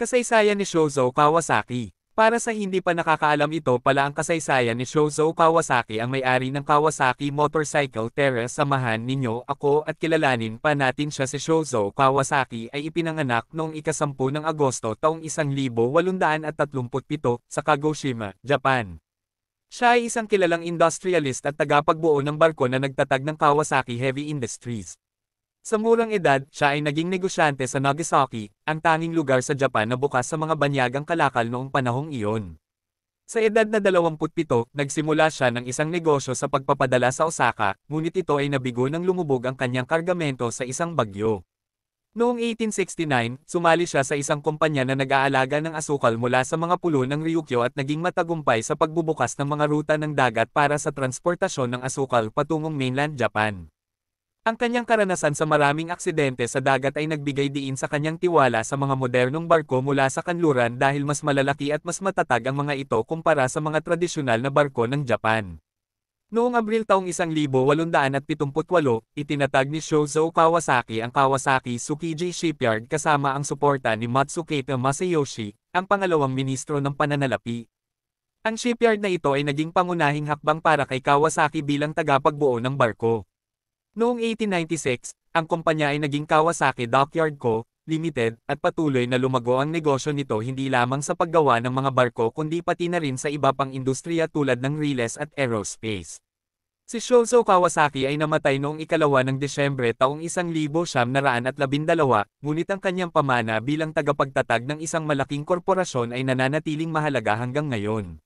Kasaysayan ni Shozo Kawasaki. Para sa hindi pa nakakaalam, ito pala ang kasaysayan ni Shozo Kawasaki, ang may-ari ng Kawasaki Motorcycle. Tara, samahan ninyo ako at kilalanin pa natin siya. Si Shozo Kawasaki ay ipinanganak noong ika-10 ng Agosto taong 1837 sa Kagoshima, Japan. Siya ay isang kilalang industrialist at tagapagbuo ng barko na nagtatag ng Kawasaki Heavy Industries. Sa murang edad, siya ay naging negosyante sa Nagasaki, ang tanging lugar sa Japan na bukas sa mga banyagang kalakal noong panahong iyon. Sa edad na 27, nagsimula siya ng isang negosyo sa pagpapadala sa Osaka, ngunit ito ay nabigo nang lumubog ang kanyang kargamento sa isang bagyo. Noong 1869, sumali siya sa isang kumpanya na nag-aalaga ng asukal mula sa mga pulo ng Ryukyu at naging matagumpay sa pagbubukas ng mga ruta ng dagat para sa transportasyon ng asukal patungong mainland Japan. Ang kanyang karanasan sa maraming aksidente sa dagat ay nagbigay diin sa kanyang tiwala sa mga modernong barko mula sa kanluran dahil mas malalaki at mas matatag ang mga ito kumpara sa mga tradisyonal na barko ng Japan. Noong Abril taong 1878, itinatag ni Shozo Kawasaki ang Kawasaki Tsukiji Shipyard kasama ang suporta ni Matsuketa Masayoshi, ang pangalawang ministro ng pananalapi. Ang shipyard na ito ay naging pangunahing hakbang para kay Kawasaki bilang tagapagbuo ng barko. Noong 1896, ang kumpanya ay naging Kawasaki Dockyard Co., Limited, at patuloy na lumago ang negosyo nito hindi lamang sa paggawa ng mga barko kundi pati na rin sa iba pang industriya tulad ng riles at aerospace. Si Shozo Kawasaki ay namatay noong ika-2 ng Desyembre taong 1912, ngunit ang kanyang pamana bilang tagapagtatag ng isang malaking korporasyon ay nananatiling mahalaga hanggang ngayon.